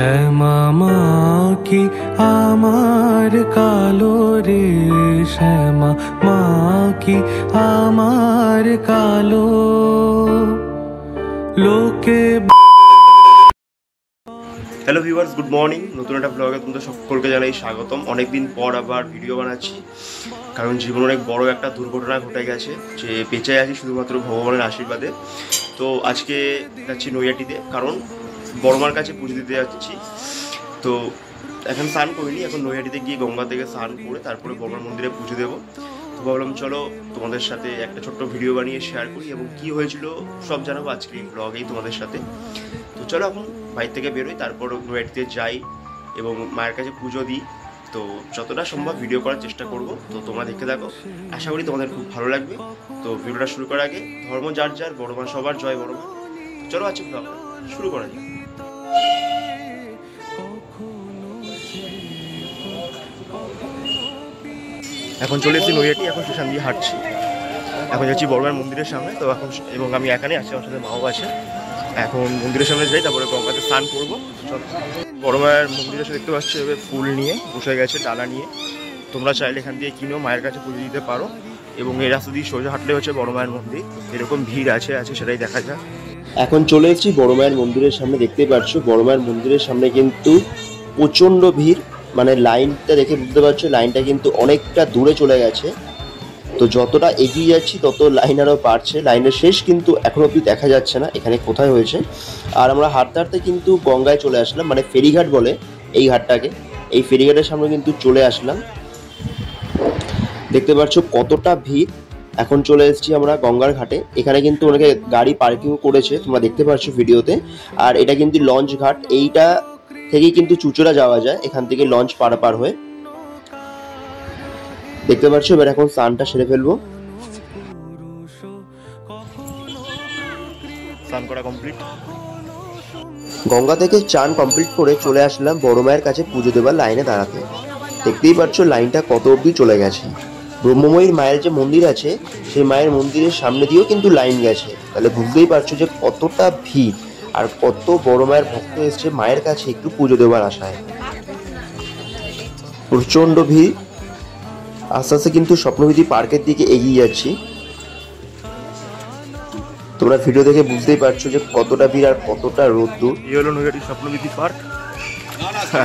শ্যামা মা কি আমার কালো রে, শ্যামা মা কি আমার কালো, লোকে। Hello viewers, good morning. নতুন একটা ব্লগে তোমাদের সকলকে জানাই স্বাগতম। অনেকদিন পর আবার ভিডিও বানাচ্ছি, কারণ জীবনে অনেক বড় একটা দুর্ঘটনা ঘটে গেছে, যে বেঁচে আছি শুধুমাত্র ভগবানের আশীর্বাদে। তো আজকে যাচ্ছি নৈহাটিতে, কারণ বড়মার কাছে পুজো দিতে যাচ্ছি। তো এখন স্নান করিনি, এখন নৈহাটিতে গিয়ে গঙ্গা থেকে স্নান করে তারপরে বড়মার মন্দিরে পুজো দেবো। তো ভাবলাম চলো তোমাদের সাথে একটা ছোট্ট ভিডিও বানিয়ে শেয়ার করি, এবং কি হয়েছিল সব জানাবো আজকে এই ব্লগেই তোমাদের সাথে। তো চলো এখন বাড়ি থেকে বেরোই, তারপর নৈহাটিতে যাই এবং মায়ের কাছে পুজো দিই। তো যতটা সম্ভব ভিডিও করার চেষ্টা করব, তো তোমরা দেখতে থাকো, আশা করি তোমাদের খুব ভালো লাগবে। তো ভিডিওটা শুরু করার আগে ধর্ম যার যার, বড়মা সবার জয় বড়মা। চলো আজকে ব্লগ শুরু করা যাক। এখন চলে এসেছি নৈহাটি, এখন স্টেশন দিয়ে হাঁটছি, এখন যাচ্ছি বড়মার মন্দিরের সামনে। তো এখন এবং আমি এখানে আছি, আমার সাথে মাও আছে। এখন মন্দিরের সামনে যাই, তারপরে গঙ্গাতে স্নান করবো। বড় মায়ের মন্দিরের সাথে দেখতে পাচ্ছি এবার ফুল নিয়ে বসে গেছে, ডালা নিয়ে। তোমরা চাইলে এখান দিয়ে কিনেও মায়ের কাছে পুজো দিতে পারো, এবং এই রাস্তা দিয়ে সোজা হাঁটলে হচ্ছে বড় মায়ের মন্দির। এরকম ভিড় আছে সেটাই দেখা যায়। এখন চলে এসেছি বড় মায়ের মন্দিরের সামনে, দেখতেই পাচ্ছ বড় মায়ের মন্দিরের সামনে কিন্তু প্রচণ্ড ভিড়, মানে লাইনটা দেখে বুঝতে পারছো লাইনটা কিন্তু অনেকটা দূরে চলে গেছে। তো যতটা এগিয়ে যাচ্ছি তত লাইন আরও বাড়ছে, লাইনের শেষ কিন্তু এখনো অব্দি দেখা যাচ্ছে না এখানে কোথায় হয়েছে। আর আমরা হাঁটতে হাঁটতে কিন্তু গঙ্গায় চলে আসলাম, মানে ফেরিঘাট বলে এই ঘাটটাকে। এই ফেরিঘাটের সামনে কিন্তু চলে আসলাম, দেখতে পাচ্ছ কতটা ভিড়। এখন চলে এসেছি আমরা গঙ্গার ঘাটে। এখানে কিন্তু অনেকে গাড়ি পার্কিং করেছে, তোমরা দেখতে পাচ্ছ ভিডিওতে। আর এটা কিন্তু লঞ্চ ঘাট, এইটা থেকেই কিন্তু চুচুড়া যাওয়া যায়, এখান থেকে লঞ্চ পারাপার হয়ে। দেখতে পাচ্ছ এবার এখন স্নানটা সেরে ফেলবো। স্নান করা কমপ্লিট, গঙ্গা থেকে চান কমপ্লিট করে চলে আসলাম বড় মায়ের কাছে পুজো দেবার লাইনে দাঁড়াতে। দেখতেই পাচ্ছ লাইনটা কত অবধি চলে গেছে। ব্রহ্মময়ীর মায়ের যে মন্দির আছে, সেই মায়ের মন্দিরের সামনে দিয়েও কিন্তু লাইন গেছে, তাহলে বুঝতেই পারছো যে কতটা ভিড় আর কত বড় মায়ের ভক্ত এসছে মায়ের কাছে একটু পুজো দেবার আশায়। প্রচণ্ড ভিড়। আস্তে আস্তে কিন্তু স্বপ্নবিধি পার্কের দিকে এগিয়ে যাচ্ছি। তোমরা ভিডিও দেখে বুঝতেই পারছো যে কতটা ভিড় আর কতটা রোদ্দুর। এই হলো নৈহাটি স্বপ্নবিধি পার্ক,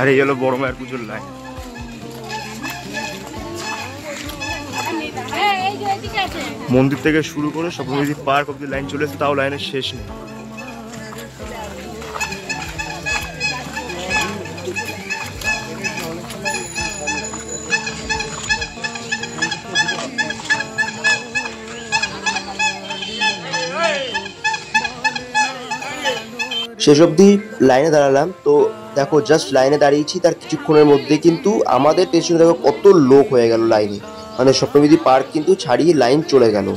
আর এই হলো বড় মায়ের পুজোর লাইন। মন্দির থেকে শুরু করে স্বপ্নবিধি পার্ক অব্দি লাইন চলে এসেছে, তাও লাইনের শেষ নেই। শেষ অবধি লাইনে দাঁড়ালাম। তো দেখো জাস্ট লাইনে দাঁড়িয়েছি, তার কিছুক্ষণের মধ্যে কিন্তু আমাদের পেছনে দেখো কত লোক হয়ে গেল লাইনে, মানে স্বপ্নবিধি পার্ক কিন্তু ছাড়িয়ে লাইন চলে গেল।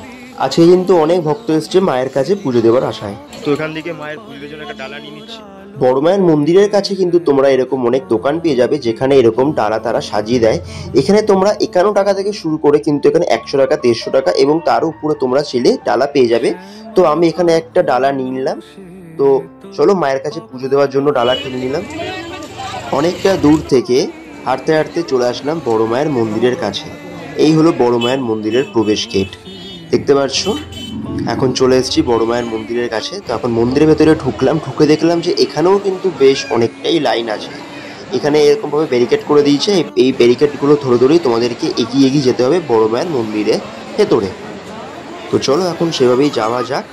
আজকে কিন্তু অনেক ভক্ত এসছে মায়ের কাছে পুজো দেওয়ার আশায়। তো এখান থেকে মায়ের পুজোর জন্য একটা ডালা নিয়ে নিচ্ছি। বড় মায়ের মন্দিরের কাছে কিন্তু তোমরা এরকম অনেক দোকান পেয়ে যাবে, যেখানে এরকম ডালা তারা সাজিয়ে দেয়। এখানে তোমরা 51 টাকা থেকে শুরু করে কিন্তু এখানে 100 টাকা, 150 টাকা এবং তার উপরে তোমরা চাইলে ডালা পেয়ে যাবে। তো আমি এখানে একটা ডালা নিয়ে নিলাম। তো চলো মায়ের কাছে পুজো দেওয়ার জন্য ডালা কিনে নিলাম। অনেকটা দূর থেকে হাঁটতে হাঁটতে চলে আসলাম বড় মায়ের মন্দিরের কাছে। এই হলো বড় মায়ের মন্দিরের প্রবেশ গেট, দেখতে পাচ্ছ। এখন চলে এসেছি বড় মায়ের মন্দিরের কাছে। তো এখন মন্দিরের ভেতরে ঢুকলাম, ঢুকে দেখলাম যে এখানেও কিন্তু বেশ অনেকটাই লাইন আছে। এখানে এরকমভাবে ব্যারিকেড করে দিয়েছে, এই ব্যারিকেডগুলো ধরে ধরেই তোমাদেরকে এগিয়ে এগিয়ে যেতে হবে বড় মায়ের মন্দিরের ভেতরে। তো চলো এখন সেভাবেই যাওয়া যাক।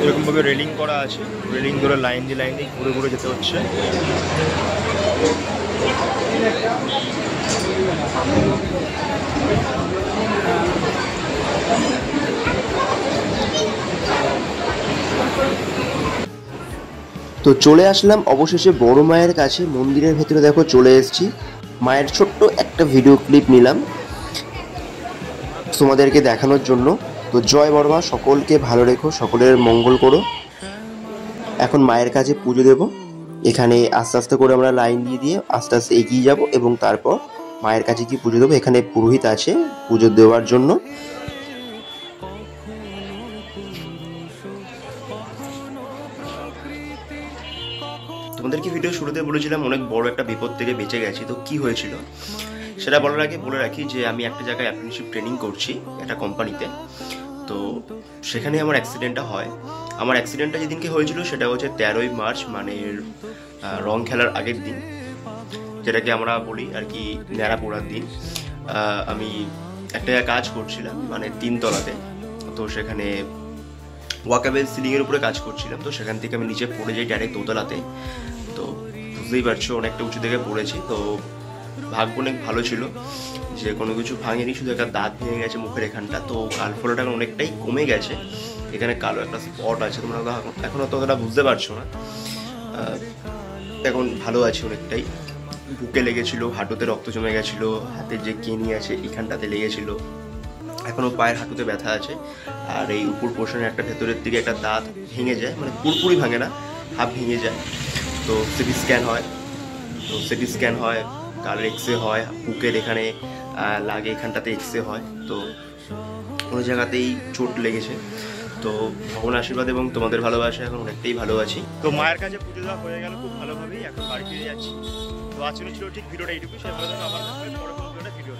এরকমভাবে রেলিং করা আছে, রেলিং ধরে লাইন দিয়ে ঘুরে ঘুরে যেতে হচ্ছে। তো চলে আসলাম অবশেষে বড় মায়ের কাছে। মন্দিরের ভেতরে দেখো চলে এসেছি, মায়ের ছোট্ট একটা ভিডিও ক্লিপ নিলাম তোমাদেরকে দেখানোর জন্য। তো জয় বড় মা, সকলকে ভালো রেখো, সকলের মঙ্গল করো। এখন মায়ের কাছে পুজো দেব। এখানে আস্তে আস্তে করে আমরা লাইন দিয়ে আস্তে আস্তে এগিয়ে যাব এবং তারপর মায়ের কাছে কি পুজো দেবো। এখানে পুরোহিত আছে পুজো দেওয়ার জন্য। তোমাদেরকে ভিডিও শুরুতে বলেছিলাম অনেক বড় একটা বিপদ থেকে বেঁচে গেছি। তো কি হয়েছিল সেটা বলার আগে বলে রাখি যে আমি একটা জায়গায় অ্যাপ্রেন্টিসশিপ ট্রেনিং করছি একটা কোম্পানিতে। তো সেখানে আমার অ্যাক্সিডেন্টটা হয়। আমার অ্যাক্সিডেন্টটা যেদিনকে হয়েছিল সেটা হচ্ছে 13ই মার্চ, মানে রং খেলার আগের দিন, যেটাকে আমরা বলি আর কি ন্যাড়া পোড়ার দিন। আমি একটা কাজ করছিলাম মানে 3 তলাতে। তো সেখানে ওয়াকেবল সিলিংয়ের উপরে কাজ করছিলাম। তো সেখান থেকে আমি নিচে পড়ে যাই ডাইরেক্ট দোতলাতে। তো বুঝতেই পারছো অনেকটা উঁচু থেকে পড়েছি। তো ভাগ্য অনেক ভালো ছিল যে কোনো কিছু ভাঙেনি, শুধু একটা দাঁত ভেঙে গেছে মুখের এখানটা। তো কাল ফোলাটা অনেকটাই কমে গেছে, এখানে কালো একটা স্পট আছে, তোমরা এখনও ততটা বুঝতে পারছো না। এখন ভালো আছে অনেকটাই। বুকে লেগেছিল, হাঁটুতে রক্ত জমে গেছিলো, হাতের যে কেনি আছে এখানটাতে লেগেছিল, এখনও পায়ের হাঁটুতে ব্যথা আছে। আর এই উপর পোর্শনে একটা ভেতরের দিকে একটা দাঁত ভেঙে যায়, মানে পুরোপুরি ভাঙে না, হাফ ভেঙে যায়। তো সিটি স্ক্যান হয়, কালের এক্সরে হয়, বুকের এখানে লাগে, এখানটাতে এক্সরে হয়। তো কোনো জায়গাতেই চোট লেগেছে। তো ভগবানের আশীর্বাদ এবং তোমাদের ভালোবাসা এখন অনেকটাই ভালো আছি। তো মায়ের কাছে পুজো দেওয়া হয়ে গেল খুব ভালোভাবেই, এখন বাড়ি ফিরে যাচ্ছি। তো আজকে ছিল ঠিক ভিডিওটা এইটুকু। সে ভালো থাকো, আবার ভিডিও